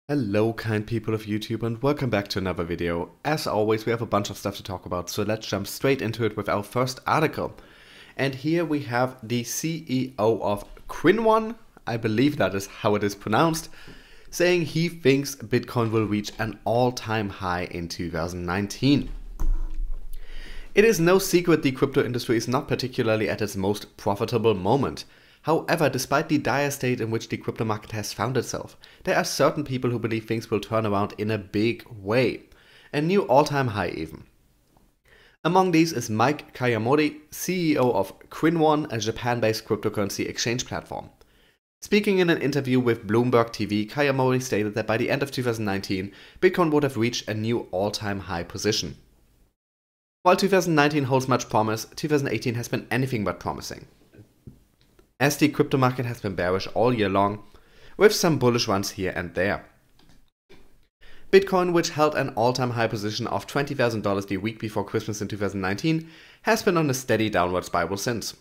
Hello kind people of YouTube and welcome back to another video. As always we have a bunch of stuff to talk about, so let's jump straight into it with our first article. And here we have the CEO of Quinone, I believe that is how it is pronounced, saying he thinks Bitcoin will reach an all-time high in 2019. It is no secret the crypto industry is not particularly at its most profitable moment. However, despite the dire state in which the crypto market has found itself, there are certain people who believe things will turn around in a big way. A new all-time high even. Among these is Mike Kayamori, CEO of Quinone, a Japan-based cryptocurrency exchange platform. Speaking in an interview with Bloomberg TV, Kayamori stated that by the end of 2019, Bitcoin would have reached a new all-time high position. While 2019 holds much promise, 2018 has been anything but promising, as the crypto market has been bearish all year long, with some bullish runs here and there. Bitcoin, which held an all-time high position of $20,000 the week before Christmas in 2019, has been on a steady downward spiral since.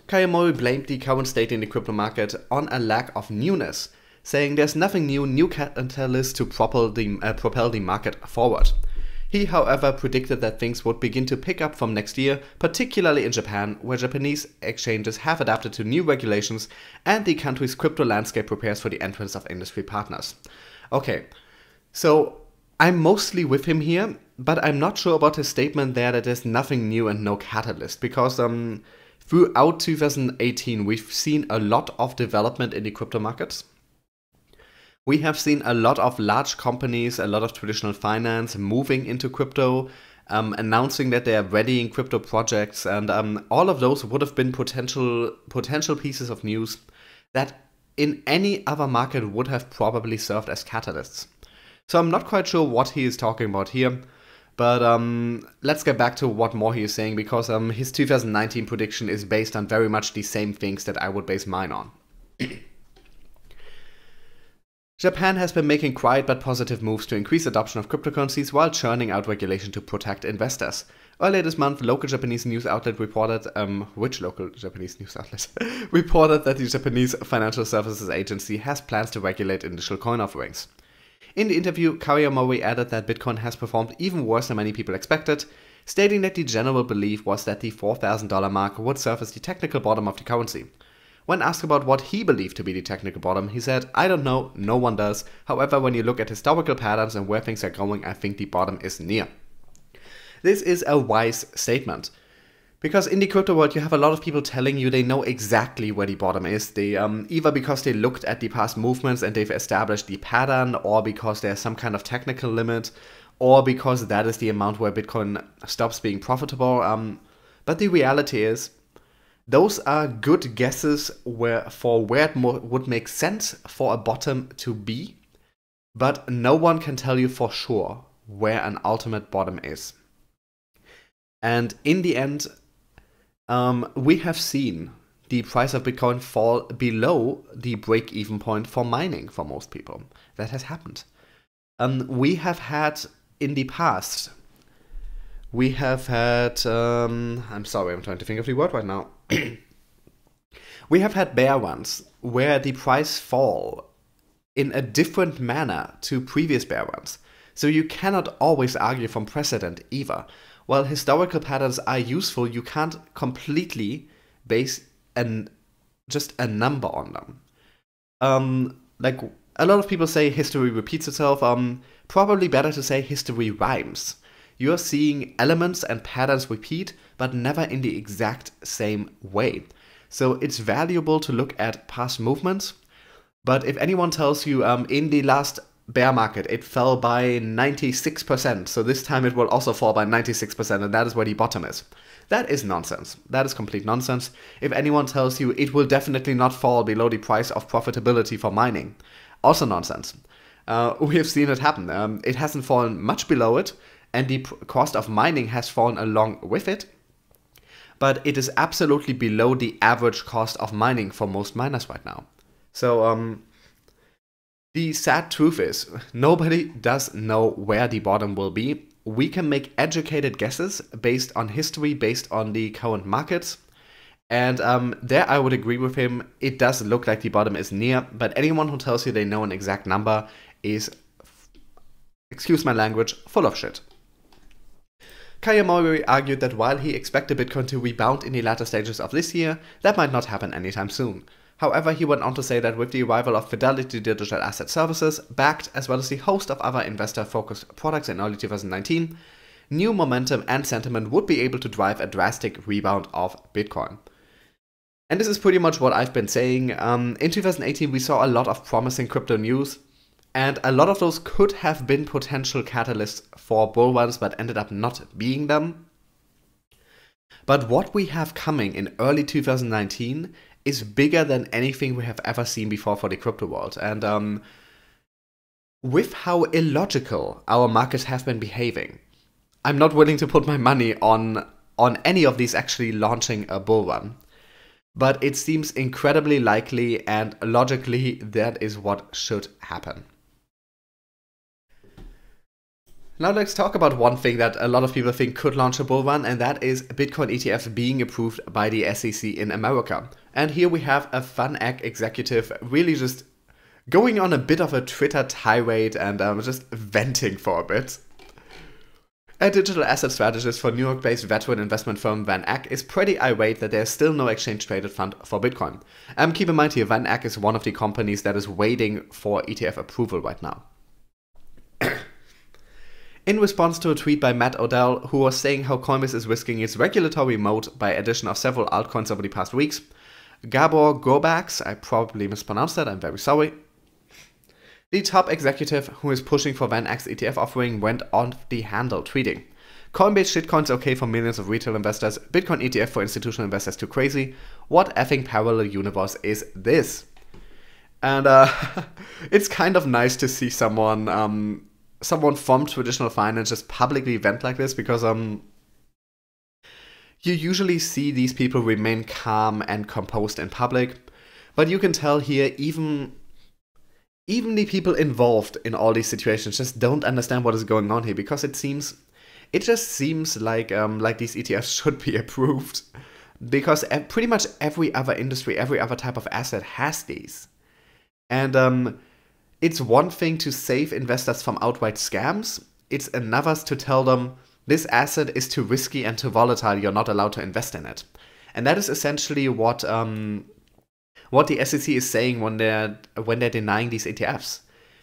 Kayamori blamed the current state in the crypto market on a lack of newness, saying there's nothing new catalysts to propel the market forward. He, however, predicted that things would begin to pick up from next year, particularly in Japan, where Japanese exchanges have adapted to new regulations and the country's crypto landscape prepares for the entrance of industry partners. Okay, so I'm mostly with him here, but I'm not sure about his statement there that there's nothing new and no catalyst, because throughout 2018 we've seen a lot of development in the crypto markets. We have seen a lot of large companies, a lot of traditional finance moving into crypto, announcing that they are readying crypto projects, and all of those would have been potential pieces of news that in any other market would have probably served as catalysts. So I'm not quite sure what he is talking about here, but let's get back to what more he is saying, because his 2019 prediction is based on very much the same things that I would base mine on. Japan has been making quiet but positive moves to increase adoption of cryptocurrencies while churning out regulation to protect investors. Earlier this month, local Japanese news outlet reported, reported that the Japanese Financial Services Agency has plans to regulate initial coin offerings. In the interview, Kayamori added that Bitcoin has performed even worse than many people expected, stating that the general belief was that the $4,000 mark would serve as the technical bottom of the currency. When asked about what he believed to be the technical bottom, he said, "I don't know, no one does. However, when you look at historical patterns and where things are going, I think the bottom is near." This is a wise statement, because in the crypto world you have a lot of people telling you they know exactly where the bottom is. They either because they looked at the past movements and they've established the pattern, or because there's some kind of technical limit, or because that is the amount where Bitcoin stops being profitable. But the reality is, those are good guesses where it would make sense for a bottom to be, but no one can tell you for sure where an ultimate bottom is. And in the end, we have seen the price of Bitcoin fall below the break-even point for mining for most people. That has happened. We have had in the past, I'm sorry, I'm trying to think of the word right now. We have had bear runs where the price fall in a different manner to previous bear runs. So you cannot always argue from precedent either. While historical patterns are useful, you can't completely base just a number on them. Like a lot of people say history repeats itself, probably better to say history rhymes. You're seeing elements and patterns repeat, but never in the exact same way. So it's valuable to look at past movements, but if anyone tells you in the last bear market it fell by 96%, so this time it will also fall by 96%, and that is where the bottom is, that is nonsense. That is complete nonsense. If anyone tells you it will definitely not fall below the price of profitability for mining, also nonsense. We have seen it happen. It hasn't fallen much below it, and the cost of mining has fallen along with it, but it is absolutely below the average cost of mining for most miners right now. So the sad truth is, nobody does know where the bottom will be. We can make educated guesses based on history, based on the current markets, And there I would agree with him. It does look like the bottom is near, but anyone who tells you they know an exact number is, excuse my language, full of shit. Kayamori argued that while he expected Bitcoin to rebound in the latter stages of this year, that might not happen anytime soon. However, he went on to say that with the arrival of Fidelity Digital Asset Services, Bakkt, as well as the host of other investor-focused products in early 2019, new momentum and sentiment would be able to drive a drastic rebound of Bitcoin. And this is pretty much what I've been saying. In 2018, we saw a lot of promising crypto news, and a lot of those could have been potential catalysts for bull runs, but ended up not being them. But what we have coming in early 2019 is bigger than anything we have ever seen before for the crypto world. And with how illogical our markets have been behaving, I'm not willing to put my money on any of these actually launching a bull run. But it seems incredibly likely, and logically that is what should happen. Now let's talk about one thing that a lot of people think could launch a bull run, and that is Bitcoin ETFs being approved by the SEC in America. And here we have a FunEgg executive really just going on a bit of a Twitter tirade and just venting for a bit. A digital asset strategist for New York-based veteran investment firm Van Eck is pretty irate that there's still no exchange-traded fund for Bitcoin. Keep in mind here, Van Eck is one of the companies that is waiting for ETF approval right now. In response to a tweet by Matt Odell, who was saying how Coinbase is risking its regulatory moat by addition of several altcoins over the past weeks, Gabor Gorbax, I probably mispronounced that, I'm very sorry, the top executive who is pushing for Van Eck's ETF offering, went on the handle tweeting, "Coinbase shitcoins okay for millions of retail investors, Bitcoin ETF for institutional investors too crazy, what effing parallel universe is this?" And it's kind of nice to see someone from traditional finance just publicly vent like this, because you usually see these people remain calm and composed in public, but you can tell here even the people involved in all these situations just don't understand what is going on here, because it just seems like these ETFs should be approved, because pretty much every other industry, every other type of asset has these. And it's one thing to save investors from outright scams, it's another to tell them this asset is too risky and too volatile, you're not allowed to invest in it. And that is essentially what the SEC is saying when they're denying these ETFs.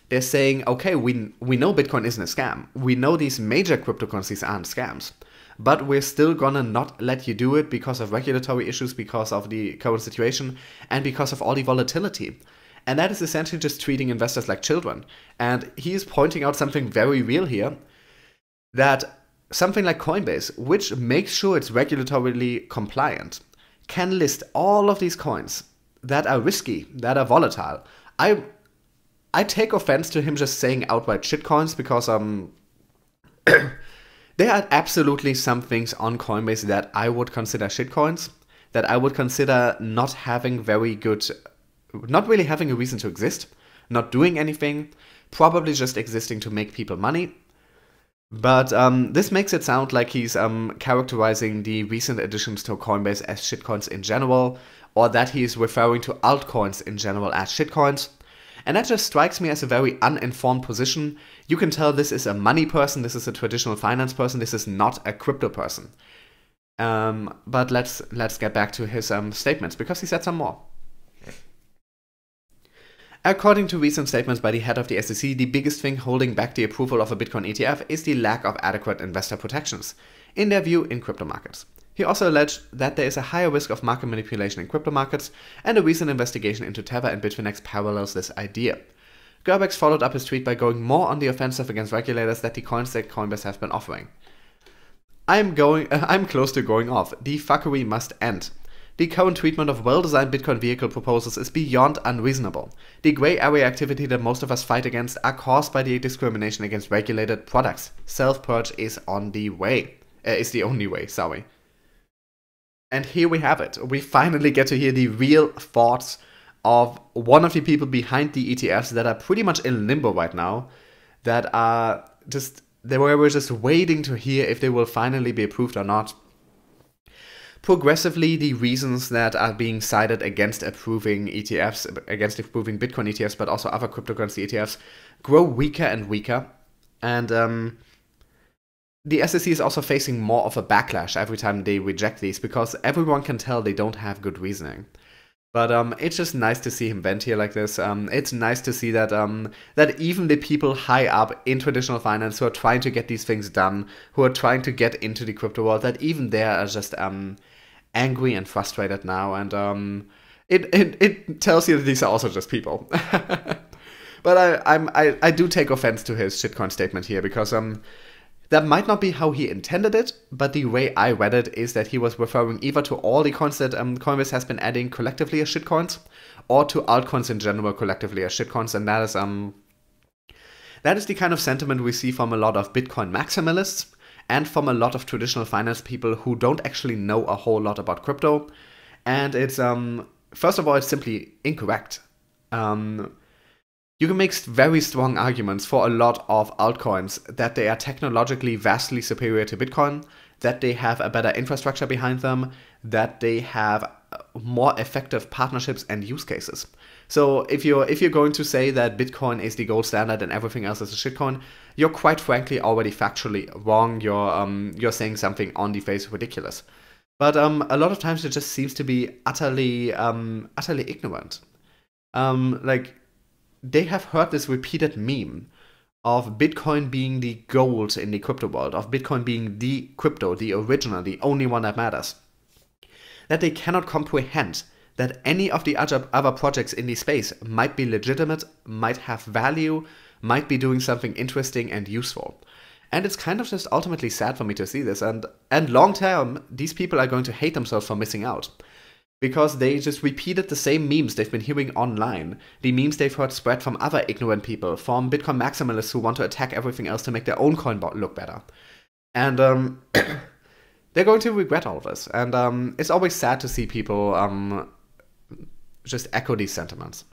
They're saying, okay, we know Bitcoin isn't a scam. We know these major cryptocurrencies aren't scams. But we're still gonna not let you do it because of regulatory issues, because of the current situation, and because of all the volatility. And that is essentially just treating investors like children. And he is pointing out something very real here, that something like Coinbase, which makes sure it's regulatorily compliant, can list all of these coins that are risky, that are volatile. I take offense to him just saying outright shitcoins, because there are absolutely some things on Coinbase that I would consider shitcoins, that I would consider not really having a reason to exist, not doing anything, probably just existing to make people money. But this makes it sound like he's characterizing the recent additions to Coinbase as shitcoins in general, or that he is referring to altcoins in general as shitcoins. And that just strikes me as a very uninformed position. You can tell this is a money person, this is a traditional finance person, this is not a crypto person. But let's get back to his statements, because he said some more. According to recent statements by the head of the SEC, the biggest thing holding back the approval of a Bitcoin ETF is the lack of adequate investor protections, in their view, in crypto markets. He also alleged that there is a higher risk of market manipulation in crypto markets, and a recent investigation into Tether and Bitfinex parallels this idea. Gerbex followed up his tweet by going more on the offensive against regulators that the coins that Coinbase have been offering. I'm close to going off. The fuckery must end. The current treatment of well-designed Bitcoin vehicle proposals is beyond unreasonable. The grey area activity that most of us fight against are caused by the discrimination against regulated products. Self-purge is on the way. Is the only way, sorry. And here we have it. We finally get to hear the real thoughts of one of the people behind the ETFs that are pretty much in limbo right now, that are just, we're just waiting to hear if they will finally be approved or not. progressively the reasons that are being cited against approving ETFs, against approving Bitcoin ETFs, but also other cryptocurrency ETFs, grow weaker and weaker. And the SEC is also facing more of a backlash every time they reject these, because everyone can tell they don't have good reasoning. But it's just nice to see him vent here like this. It's nice to see that that even the people high up in traditional finance who are trying to get these things done, who are trying to get into the crypto world, that even they are just angry and frustrated now. And it tells you that these are also just people. But I do take offense to his shitcoin statement here, because that might not be how he intended it, but the way I read it is that he was referring either to all the coins that Coinbase has been adding collectively as shitcoins, or to altcoins in general collectively as shitcoins, and that is the kind of sentiment we see from a lot of Bitcoin maximalists and from a lot of traditional finance people who don't actually know a whole lot about crypto. And it's first of all, it's simply incorrect. You can make very strong arguments for a lot of altcoins that they are technologically vastly superior to Bitcoin, that they have a better infrastructure behind them, that they have more effective partnerships and use cases. So if you're going to say that Bitcoin is the gold standard and everything else is a shitcoin, you're quite frankly already factually wrong. You're saying something on the face ridiculous. But a lot of times it just seems to be utterly ignorant. They have heard this repeated meme of Bitcoin being the gold in the crypto world, of Bitcoin being the crypto, the original, the only one that matters. That they cannot comprehend that any of the other projects in the space might be legitimate, might have value, might be doing something interesting and useful. And it's kind of just ultimately sad for me to see this. And long term, these people are going to hate themselves for missing out. Because they just repeated the same memes they've been hearing online, the memes they've heard spread from other ignorant people, from Bitcoin maximalists who want to attack everything else to make their own coin look better. And they're going to regret all of this. And it's always sad to see people just echo these sentiments.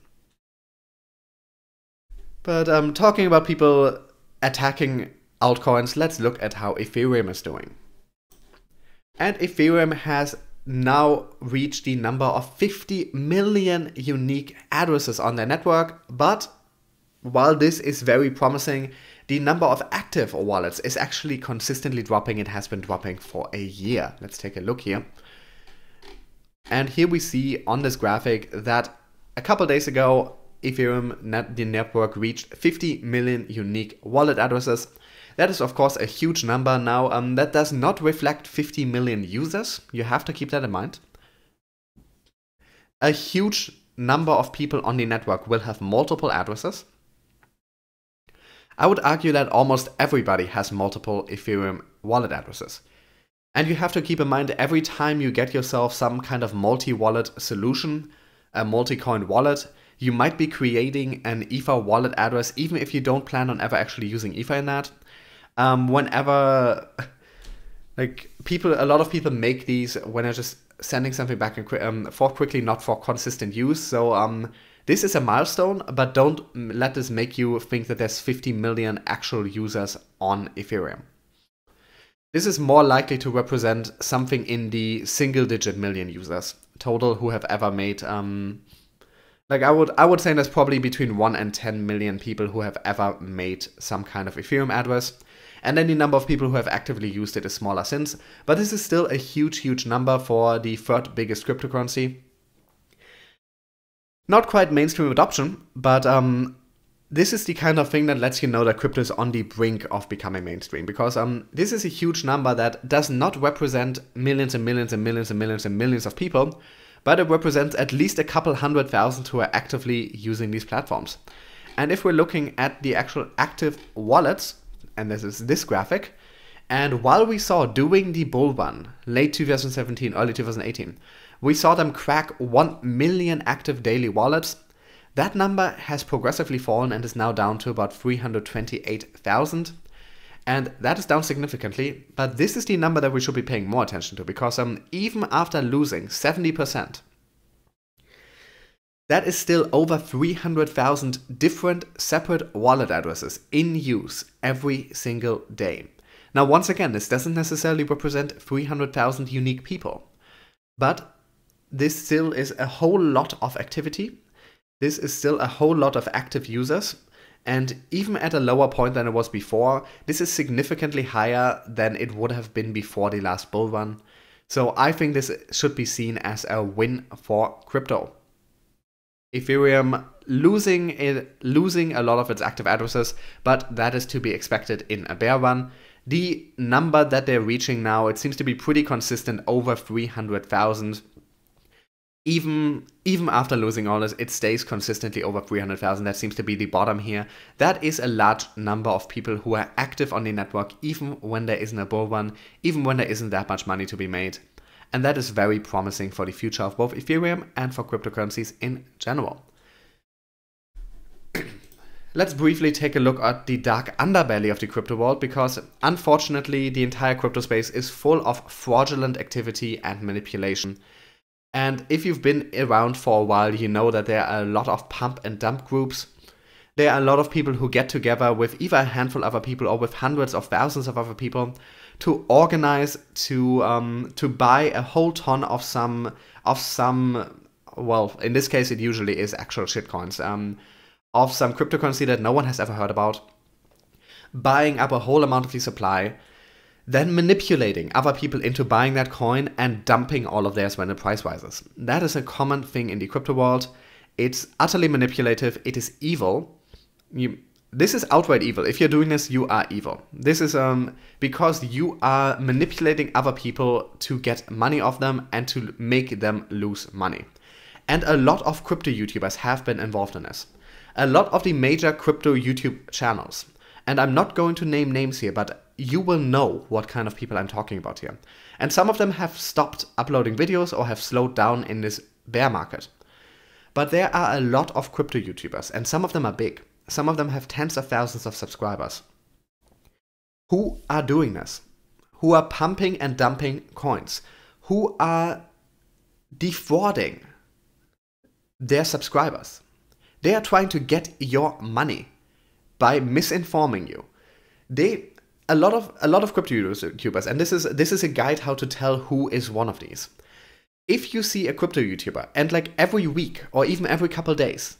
But talking about people attacking altcoins, let's look at how Ethereum is doing. And Ethereum has now reach the number of 50 million unique addresses on their network, but while this is very promising, the number of active wallets is actually consistently dropping. It has been dropping for a year. Let's take a look here. And here we see on this graphic that a couple days ago, Ethereum, the network, reached 50 million unique wallet addresses. That is, of course, a huge number. Now, that does not reflect 50 million users. You have to keep that in mind. A huge number of people on the network will have multiple addresses. I would argue that almost everybody has multiple Ethereum wallet addresses. And you have to keep in mind, every time you get yourself some kind of multi-wallet solution, a multi-coin wallet, you might be creating an Ether wallet address, even if you don't plan on ever actually using Ether in that. Whenever, a lot of people make these when they're just sending something back and forth quickly, not for consistent use. So this is a milestone, but don't let this make you think that there's 50 million actual users on Ethereum. This is more likely to represent something in the single-digit million users total who have ever made. I would say there's probably between 1 and 10 million people who have ever made some kind of Ethereum address. And then the number of people who have actively used it is smaller since. But this is still a huge, huge number for the third biggest cryptocurrency. Not quite mainstream adoption, but this is the kind of thing that lets you know that crypto is on the brink of becoming mainstream. Because this is a huge number that does not represent millions and millions and millions and millions and millions of people, but it represents at least a couple 100,000 who are actively using these platforms. And if we're looking at the actual active wallets, and this is this graphic, and while we saw during the bull run, late 2017, early 2018, we saw them crack 1 million active daily wallets, that number has progressively fallen and is now down to about 328,000. And that is down significantly, but this is the number that we should be paying more attention to, because even after losing 70%, that is still over 300,000 different separate wallet addresses in use every single day. Now, once again, this doesn't necessarily represent 300,000 unique people, But this still is a whole lot of activity. This is still a whole lot of active users. And even at a lower point than it was before, this is significantly higher than it would have been before the last bull run. So I think this should be seen as a win for crypto. Ethereum losing a lot of its active addresses, but that is to be expected in a bear run. The number that they're reaching now, it seems to be pretty consistent, over 300,000. Even after losing all this, it stays consistently over 300,000. That seems to be the bottom here. That is a large number of people who are active on the network, even when there isn't a bull run, even when there isn't that much money to be made. And that is very promising for the future of both Ethereum and for cryptocurrencies in general. Let's briefly take a look at the dark underbelly of the crypto world, because unfortunately the entire crypto space is full of fraudulent activity and manipulation. And if you've been around for a while, you know that there are a lot of pump and dump groups. There are a lot of people who get together with either a handful of other people or with hundreds of thousands of other people to organize to buy a whole ton of some, well, in this case it usually is actual shitcoins, of some cryptocurrency that no one has ever heard about, buying up a whole amount of the supply, then manipulating other people into buying that coin and dumping all of theirs when the price rises. That is a common thing in the crypto world. It's utterly manipulative. It is evil. This is outright evil. If you're doing this, you are evil. This is because you are manipulating other people to get money off them and to make them lose money. And a lot of crypto YouTubers have been involved in this. A lot of the major crypto YouTube channels, and I'm not going to name names here, but you will know what kind of people I'm talking about here. And some of them have stopped uploading videos or have slowed down in this bear market. But there are a lot of crypto YouTubers, and some of them are big. Some of them have tens of thousands of subscribers, who are doing this, who are pumping and dumping coins, who are defrauding their subscribers. They are trying to get your money by misinforming you. A lot of crypto YouTubers, and this is a guide how to tell who is one of these. If you see a crypto YouTuber and like every week or even every couple days,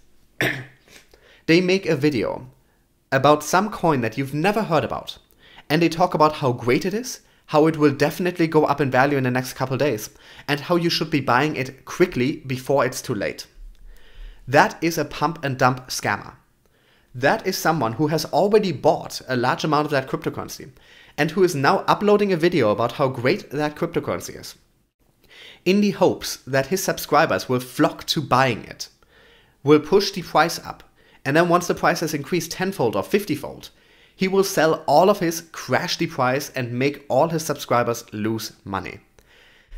they make a video about some coin that you've never heard about, and they talk about how great it is, how it will definitely go up in value in the next couple days, and how you should be buying it quickly before it's too late. That is a pump and dump scammer. That is someone who has already bought a large amount of that cryptocurrency and who is now uploading a video about how great that cryptocurrency is, in the hopes that his subscribers will flock to buying it, will push the price up, and then once the price has increased tenfold or 50-fold, he will sell all of his, crash the price, and make all his subscribers lose money.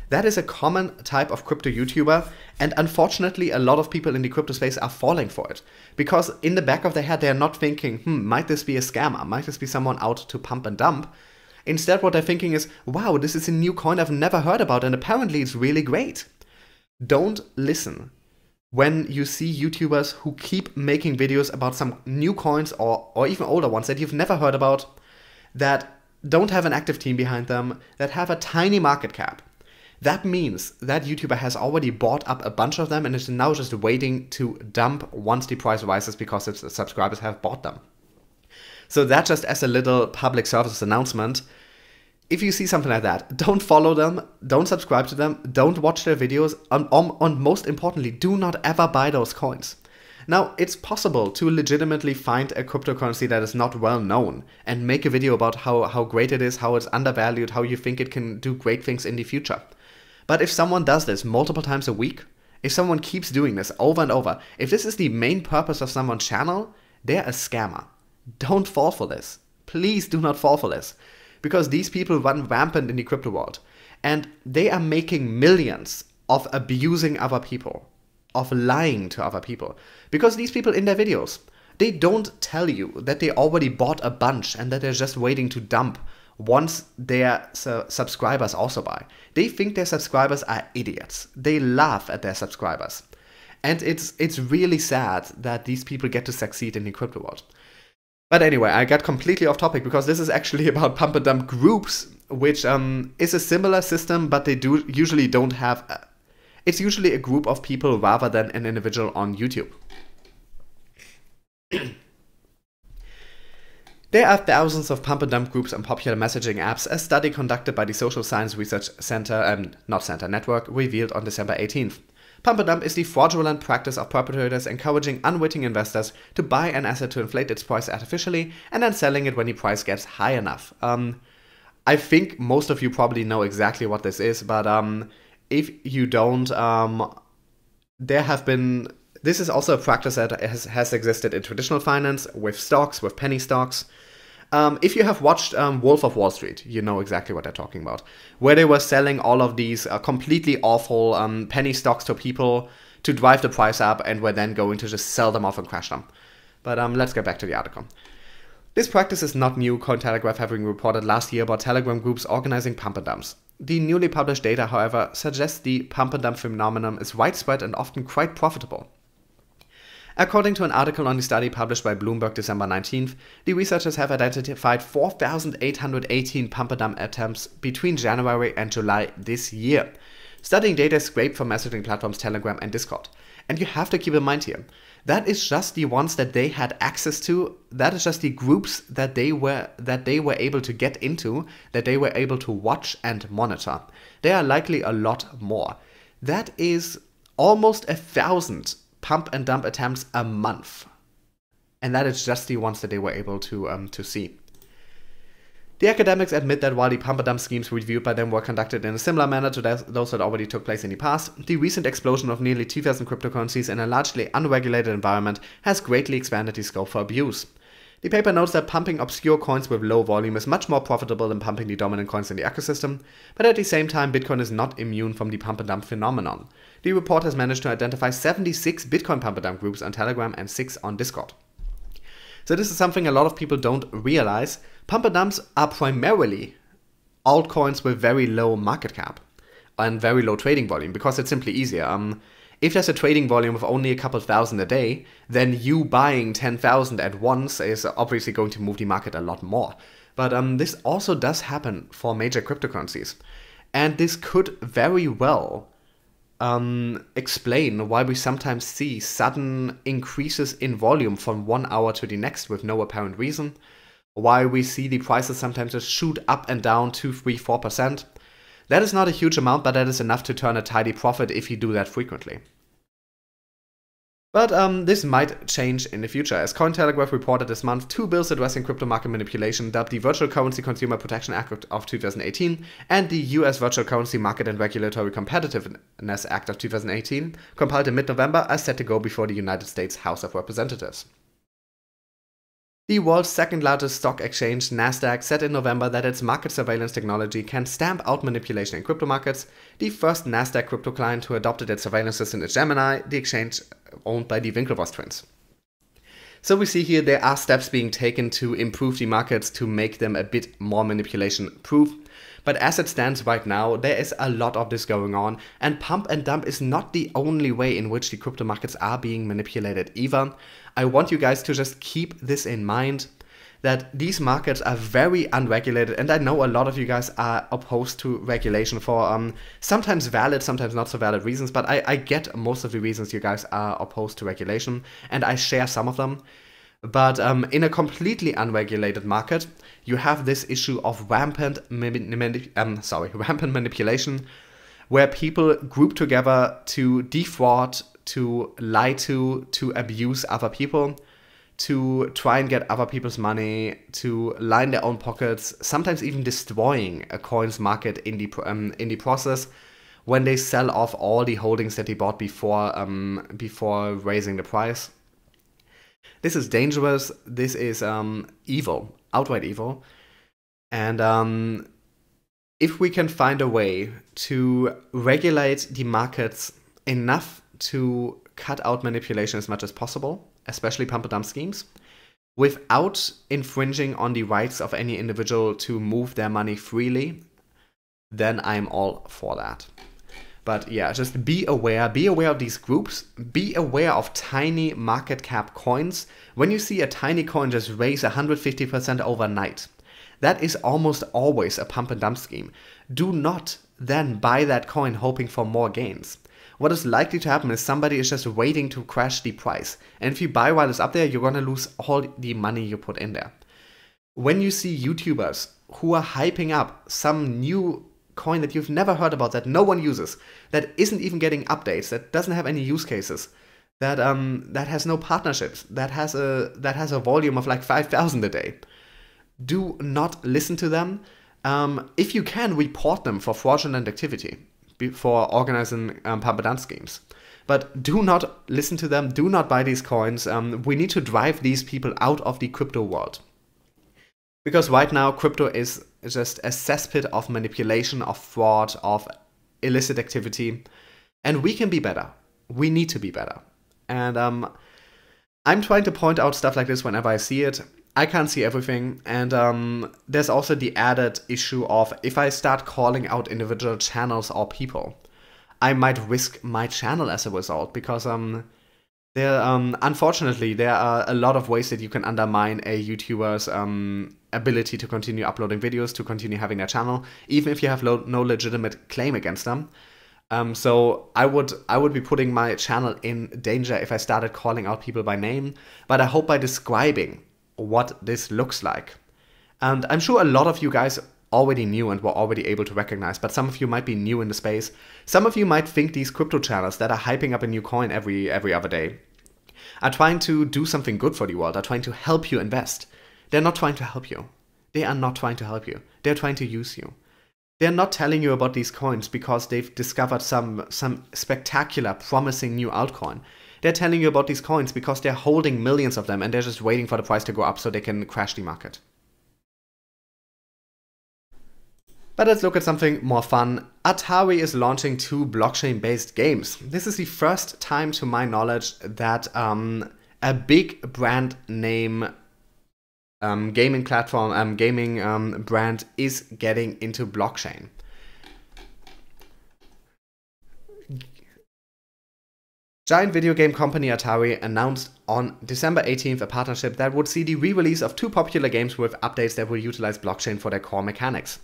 That is a common type of crypto YouTuber, and unfortunately a lot of people in the crypto space are falling for it. Because in the back of their head they are not thinking, might this be a scammer? Might this be someone out to pump and dump? Instead what they're thinking is, wow, this is a new coin I've never heard about and apparently it's really great. Don't listen when you see YouTubers who keep making videos about some new coins or even older ones that you've never heard about, that don't have an active team behind them, that have a tiny market cap. That means that YouTuber has already bought up a bunch of them and is now just waiting to dump once the price rises because its subscribers have bought them. So that just as a little public service announcement. If you see something like that, don't follow them, don't subscribe to them, don't watch their videos, and most importantly, do not ever buy those coins. Now, it's possible to legitimately find a cryptocurrency that is not well known and make a video about how great it is, how it's undervalued, how you think it can do great things in the future. But if someone does this multiple times a week, if someone keeps doing this over and over, if this is the main purpose of someone's channel, they're a scammer. Don't fall for this. Please do not fall for this. Because these people run rampant in the crypto world. And they are making millions of abusing other people, of lying to other people. Because these people in their videos, they don't tell you that they already bought a bunch and that they're just waiting to dump once their subscribers also buy. They think their subscribers are idiots. They laugh at their subscribers. And it's really sad that these people get to succeed in the crypto world. But anyway, I got completely off topic because this is actually about pump and dump groups, which is a similar system, but they usually don't have It's usually a group of people rather than an individual on YouTube. There are thousands of pump and dump groups on popular messaging apps, a study conducted by the Social Science Research Network revealed on December 18th. Pump and dump is the fraudulent practice of perpetrators encouraging unwitting investors to buy an asset to inflate its price artificially and then selling it when the price gets high enough. I think most of you probably know exactly what this is, but if you don't, this is also a practice that has existed in traditional finance, with stocks, with penny stocks. If you have watched Wolf of Wall Street, you know exactly what they're talking about, where they were selling all of these completely awful penny stocks to people to drive the price up, and were then going to just sell them off and crash them. But let's get back to the article. This practice is not new, Cointelegraph having reported last year about Telegram groups organizing pump and dumps. The newly published data, however, suggests the pump and dump phenomenon is widespread and often quite profitable. According to an article on the study published by Bloomberg December 19th, the researchers have identified 4,818 pump and dump attempts between January and July this year, studying data scraped from messaging platforms Telegram and Discord. And you have to keep in mind here, that is just the ones that they had access to, that is just the groups that they were able to get into, that they were able to watch and monitor. There are likely a lot more. That is almost 1,000 pump and dump attempts a month. And that is just the ones that they were able to see. The academics admit that while the pump and dump schemes reviewed by them were conducted in a similar manner to those that already took place in the past, the recent explosion of nearly 2,000 cryptocurrencies in a largely unregulated environment has greatly expanded the scope for abuse. The paper notes that pumping obscure coins with low volume is much more profitable than pumping the dominant coins in the ecosystem, but at the same time Bitcoin is not immune from the pump and dump phenomenon. The report has managed to identify 76 Bitcoin pump and dump groups on Telegram and 6 on Discord. So this is something a lot of people don't realize. Pump and dumps are primarily altcoins with very low market cap and very low trading volume, because it's simply easier. If there's a trading volume of only a couple thousand a day, then you buying 10,000 at once is obviously going to move the market a lot more. But this also does happen for major cryptocurrencies. And this could very well explain why we sometimes see sudden increases in volume from 1 hour to the next with no apparent reason. Why we see the prices sometimes just shoot up and down 2, 3, 4%. That is not a huge amount, but that is enough to turn a tidy profit if you do that frequently. But this might change in the future. As Cointelegraph reported this month, 2 bills addressing crypto market manipulation, dubbed the Virtual Currency Consumer Protection Act of 2018 and the US Virtual Currency Market and Regulatory Competitiveness Act of 2018, compiled in mid-November, are set to go before the United States House of Representatives. The world's second largest stock exchange, Nasdaq, said in November that its market surveillance technology can stamp out manipulation in crypto markets. The first Nasdaq crypto client who adopted its surveillance system is Gemini, the exchange owned by the Winklevoss twins. So we see here there are steps being taken to improve the markets to make them a bit more manipulation proof. But as it stands right now, there is a lot of this going on, and pump and dump is not the only way in which the crypto markets are being manipulated either. I want you guys to just keep this in mind, that these markets are very unregulated, and I know a lot of you guys are opposed to regulation for sometimes valid, sometimes not so valid reasons, but I get most of the reasons you guys are opposed to regulation, and I share some of them. But in a completely unregulated market, you have this issue of rampant manipulation, where people group together to defraud, to lie to abuse other people, to try and get other people's money, to line their own pockets, sometimes even destroying a coin's market in the process when they sell off all the holdings that they bought before raising the price. This is dangerous. This is evil, outright evil. And if we can find a way to regulate the markets enough to cut out manipulation as much as possible, especially pump and dump schemes, without infringing on the rights of any individual to move their money freely, then I'm all for that. But yeah, just be aware of these groups, be aware of tiny market cap coins. When you see a tiny coin just raise 150% overnight, that is almost always a pump and dump scheme. Do not then buy that coin hoping for more gains. what is likely to happen is somebody is just waiting to crash the price. And if you buy while it's up there, you're gonna lose all the money you put in there. When you see YouTubers who are hyping up some new coin that you've never heard about, that no one uses, that isn't even getting updates, that doesn't have any use cases, that has no partnerships, that has a volume of like 5,000 a day, do not listen to them. If you can, report them for fraudulent activity, for organizing Papadum schemes. But do not listen to them, do not buy these coins. We need to drive these people out of the crypto world. Because right now, crypto is just a cesspit of manipulation, of fraud, of illicit activity. And we can be better. We need to be better. And I'm trying to point out stuff like this whenever I see it. I can't see everything. And there's also the added issue of if I start calling out individual channels or people, I might risk my channel as a result. Because unfortunately, there are a lot of ways that you can undermine a YouTuber's ability to continue uploading videos, to continue having their channel, even if you have no legitimate claim against them. So I would be putting my channel in danger if I started calling out people by name, but I hope by describing what this looks like. And I'm sure a lot of you guys already knew and were already able to recognize, but some of you might be new in the space. Some of you might think these crypto channels that are hyping up a new coin every other day are trying to do something good for the world, are trying to help you invest. They're not trying to help you. They are not trying to help you. They're trying to use you. They're not telling you about these coins because they've discovered some spectacular, promising new altcoin. They're telling you about these coins because they're holding millions of them and they're just waiting for the price to go up so they can crash the market. But let's look at something more fun. Atari is launching 2 blockchain-based games. This is the first time, to my knowledge, that a big brand name gaming platform, brand is getting into blockchain. Giant video game company Atari announced on December 18th a partnership that would see the re-release of 2 popular games with updates that will utilize blockchain for their core mechanics.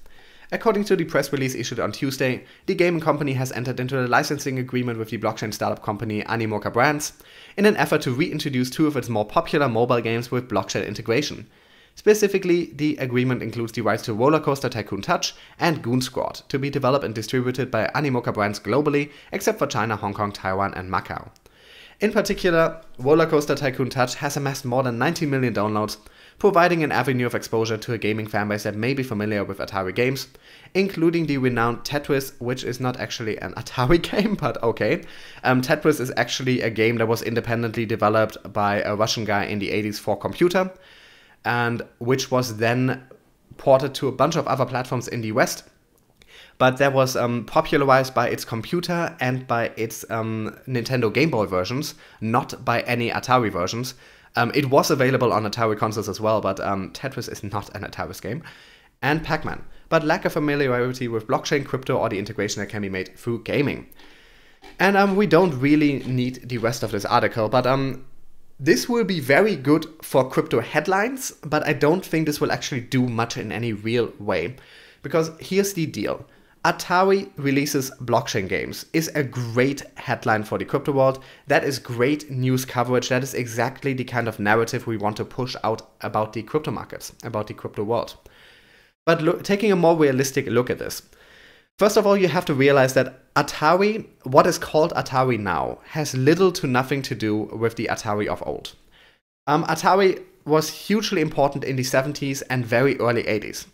According to the press release issued on Tuesday, the gaming company has entered into a licensing agreement with the blockchain startup company Animoca Brands in an effort to reintroduce 2 of its more popular mobile games with blockchain integration. Specifically, the agreement includes the rights to Roller Coaster Tycoon Touch and Goon Squad to be developed and distributed by Animoca Brands globally, except for China, Hong Kong, Taiwan, and Macau. In particular, Roller Coaster Tycoon Touch has amassed more than 90 million downloads, providing an avenue of exposure to a gaming fanbase that may be familiar with Atari games, including the renowned Tetris, which is not actually an Atari game, but okay. Tetris is actually a game that was independently developed by a Russian guy in the 80s for computer, and which was then ported to a bunch of other platforms in the West. But that was popularized by its computer and by its Nintendo Game Boy versions, not by any Atari versions. It was available on Atari consoles as well, but Tetris is not an Atari game. And Pac-Man, but lack of familiarity with blockchain, crypto, or the integration that can be made through gaming. And we don't really need the rest of this article, but this will be very good for crypto headlines, but I don't think this will actually do much in any real way. Because here's the deal. Atari releases blockchain games is a great headline for the crypto world. That is great news coverage. That is exactly the kind of narrative we want to push out about the crypto markets, about the crypto world. But taking a more realistic look at this. First of all, you have to realize that Atari, what is called Atari now, has little to nothing to do with the Atari of old. Atari was hugely important in the 70s and very early 80s.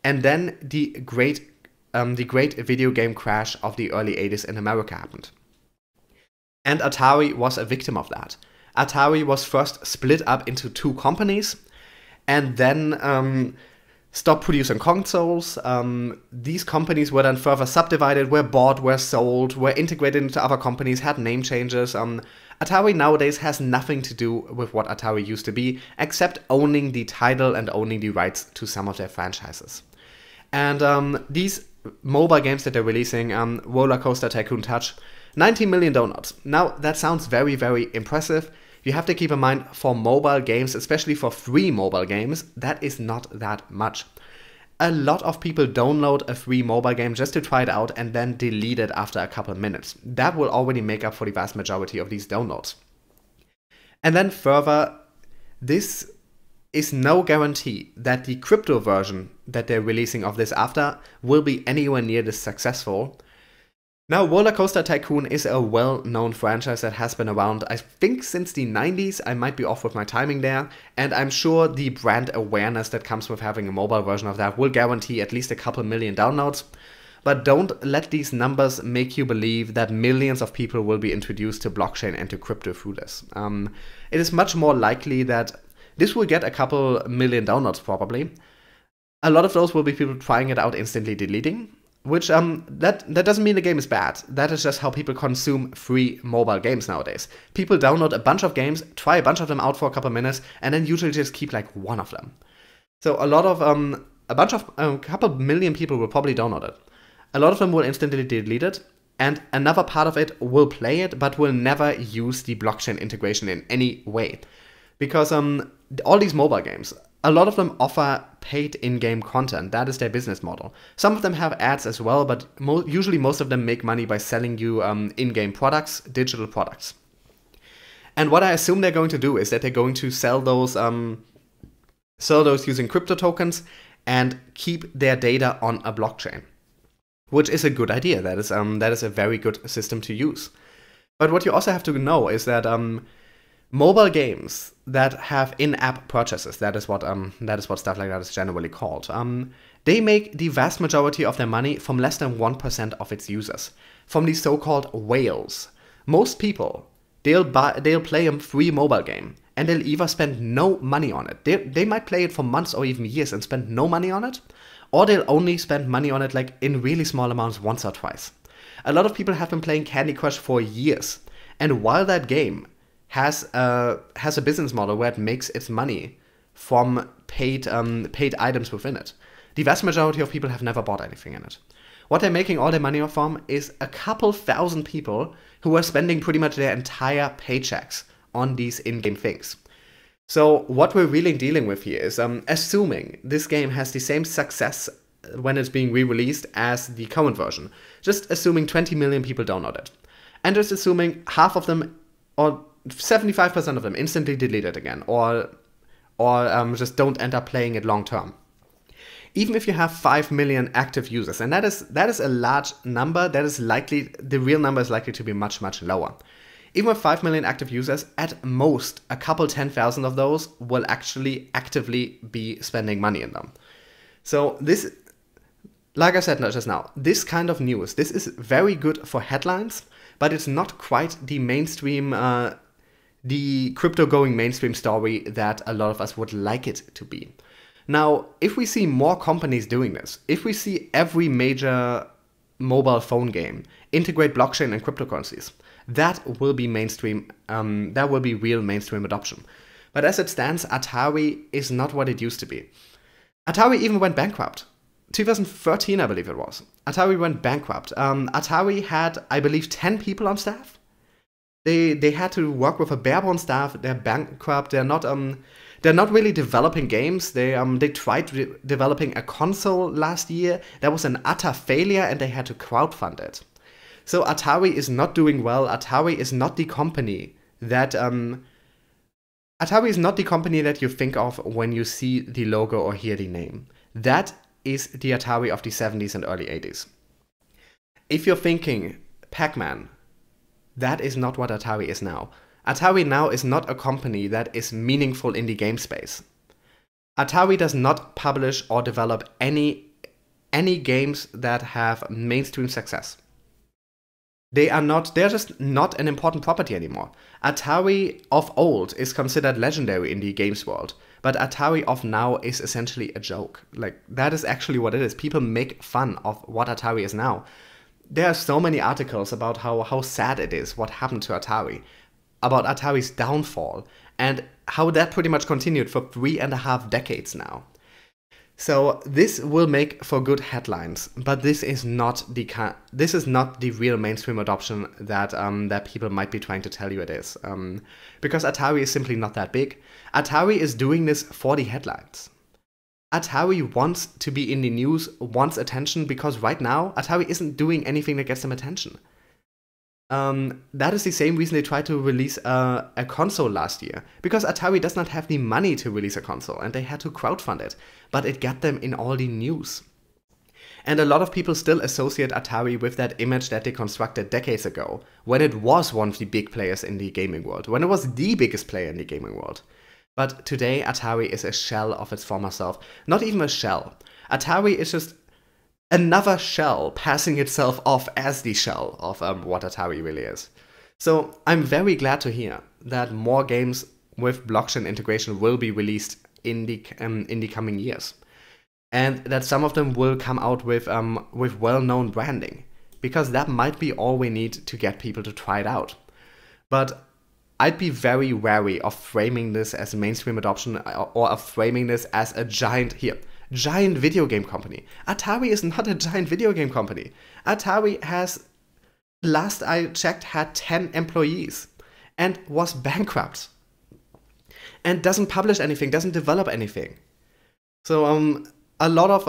And then the great video game crash of the early 80s in America happened. And Atari was a victim of that. Atari was first split up into 2 companies and then stopped producing consoles. These companies were then further subdivided, were bought, were sold, were integrated into other companies, had name changes. Atari nowadays has nothing to do with what Atari used to be, except owning the title and owning the rights to some of their franchises. And these mobile games that they're releasing, Roller Coaster Tycoon Touch, 90 million downloads. Now, that sounds very, very impressive. You have to keep in mind, for mobile games, especially for free mobile games, that is not that much. a lot of people download a free mobile game just to try it out and then delete it after a couple of minutes. That will already make up for the vast majority of these downloads. And then further, this is no guarantee that the crypto version that they're releasing of this after will be anywhere near this successful. Now, Roller Coaster Tycoon is a well-known franchise that has been around, I think, since the 90s. I might be off with my timing there, and I'm sure the brand awareness that comes with having a mobile version of that will guarantee at least a couple million downloads. But don't let these numbers make you believe that millions of people will be introduced to blockchain and to crypto through this. It is much more likely that this will get a couple million downloads probably. A lot of those will be people trying it out, instantly deleting. Which, that doesn't mean the game is bad. That is just how people consume free mobile games nowadays. People download a bunch of games, try a bunch of them out for a couple of minutes, and then usually just keep like one of them. So a couple million people will probably download it. A lot of them will instantly delete it, and another part of it will play it, but will never use the blockchain integration in any way. Because all these mobile games, a lot of them offer paid in-game content. That is their business model. Some of them have ads as well, but usually most of them make money by selling you in-game products, digital products. And what I assume they're going to do is that they're going to sell those using crypto tokens and keep their data on a blockchain, which is a good idea. That is a very good system to use. But what you also have to know is that mobile games that have in-app purchases, that is what stuff like that is generally called, they make the vast majority of their money from less than 1% of its users, from these so-called whales. Most people, they'll play a free mobile game, and they'll either spend no money on it. They might play it for months or even years and spend no money on it, or they'll only spend money on it like in really small amounts once or twice. A lot of people have been playing Candy Crush for years, and while that game has a business model where it makes its money from paid items within it, the vast majority of people have never bought anything in it. What they're making all their money from is a couple thousand people who are spending pretty much their entire paychecks on these in-game things. So what we're really dealing with here is assuming this game has the same success when it's being re-released as the current version. Just assuming 20 million people download it. And just assuming half of them, or 75% of them, instantly delete it again, or just don't end up playing it long term. Even if you have 5 million active users, and that is a large number, the real number is likely to be much, much lower. Even with 5 million active users, at most, a couple 10,000 of those will actually actively be spending money in them. So this, like I said just now, this kind of news, this is very good for headlines, but it's not quite the mainstream, the crypto-going mainstream story that a lot of us would like it to be. Now, if we see more companies doing this, if we see every major mobile phone game integrate blockchain and cryptocurrencies, that will be mainstream, that will be real mainstream adoption. But as it stands, Atari is not what it used to be. Atari even went bankrupt. 2013, I believe it was. Atari went bankrupt. Atari had, I believe, 10 people on staff. They had to work with a bare-bones staff. They're bankrupt. They're not really developing games. They tried developing a console last year. That was an utter failure, and they had to crowdfund it. So Atari is not doing well. Atari is not the company that you think of when you see the logo or hear the name. That is the Atari of the 70s and early 80s. If you're thinking Pac-Man, that is not what Atari is now. Atari now is not a company that is meaningful in the game space. Atari does not publish or develop any games that have mainstream success. They're just not an important property anymore. Atari of old is considered legendary in the games world, but Atari of now is essentially a joke. Like, that is actually what it is. People make fun of what Atari is now. There are so many articles about how sad it is, what happened to Atari, about Atari's downfall, and how that pretty much continued for 3.5 decades now. So this will make for good headlines, but this is not the real mainstream adoption that people might be trying to tell you it is, because Atari is simply not that big. Atari is doing this for the headlines. Atari wants to be in the news, wants attention, because right now Atari isn't doing anything that gets them attention. That is the same reason they tried to release a console last year, because Atari does not have the money to release a console and they had to crowdfund it, but it got them in all the news. And a lot of people still associate Atari with that image that they constructed decades ago, when it was one of the big players in the gaming world, when it was the biggest player in the gaming world. But today Atari is a shell of its former self. Not even a shell. Atari is just another shell passing itself off as the shell of what Atari really is. So I'm very glad to hear that more games with blockchain integration will be released in the coming years, and that some of them will come out with well-known branding, because that might be all we need to get people to try it out. But I'd be very wary of framing this as mainstream adoption, or of framing this as a giant video game company. Atari is not a giant video game company. Atari has, last I checked, had 10 employees and was bankrupt and doesn't publish anything, doesn't develop anything. So a lot of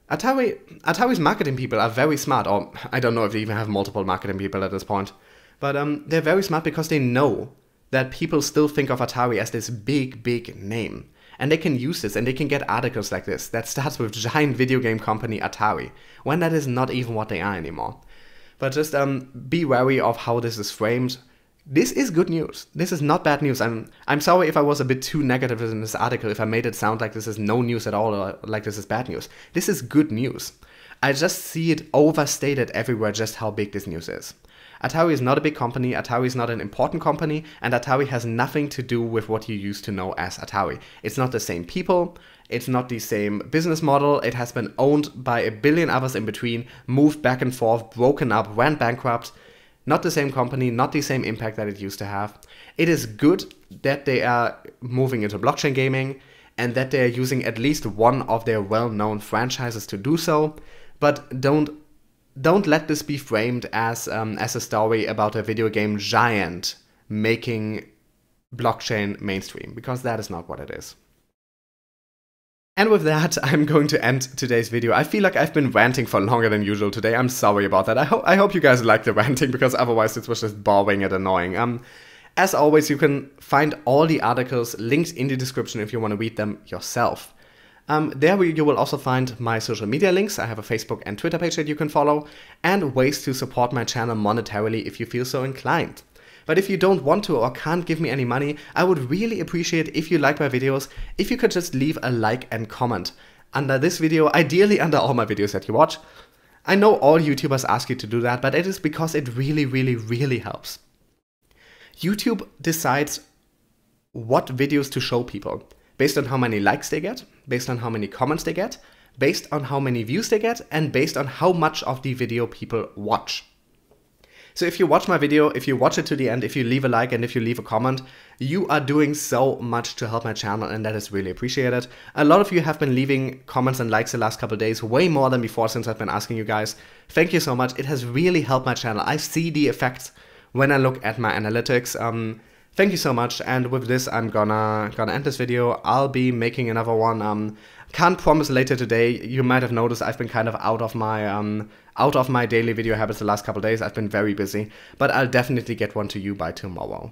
Atari's marketing people are very smart, or I don't know if they even have multiple marketing people at this point. But they're very smart because they know that people still think of Atari as this big name. And they can use this, and they can get articles like this that starts with giant video game company Atari, when that is not even what they are anymore. But just be wary of how this is framed. This is good news. This is not bad news. I'm sorry if I was a bit too negative in this article, if I made it sound like this is no news at all, or like this is bad news. This is good news. I just see it overstated everywhere just how big this news is. Atari is not a big company, Atari is not an important company, and Atari has nothing to do with what you used to know as Atari. It's not the same people, it's not the same business model, it has been owned by a billion others in between, moved back and forth, broken up, went bankrupt. Not the same company, not the same impact that it used to have. It is good that they are moving into blockchain gaming, and that they are using at least one of their well-known franchises to do so, but don't let this be framed as a story about a video game giant making blockchain mainstream, because that is not what it is. And with that, I'm going to end today's video. I feel like I've been ranting for longer than usual today. I'm sorry about that. I hope you guys like the ranting, because otherwise it was just boring and annoying. As always, you can find all the articles linked in the description if you want to read them yourself. There you will also find my social media links. I have a Facebook and Twitter page that you can follow, and ways to support my channel monetarily if you feel so inclined. But if you don't want to or can't give me any money, I would really appreciate if you like my videos, if you could just leave a like and comment under this video, ideally under all my videos that you watch. I know all YouTubers ask you to do that, but it is because it really helps. YouTube decides what videos to show people, based on how many likes they get, based on how many comments they get, based on how many views they get, and based on how much of the video people watch. So if you watch my video, if you watch it to the end, if you leave a like and if you leave a comment, you are doing so much to help my channel, and that is really appreciated. A lot of you have been leaving comments and likes the last couple of days, way more than before since I've been asking you guys. Thank you so much. It has really helped my channel. I see the effects when I look at my analytics. Thank you so much, and with this I'm gonna end this video. I'll be making another one. Can't promise later today. You might have noticed I've been kind of out of my daily video habits the last couple of days. I've been very busy, but I'll definitely get one to you by tomorrow.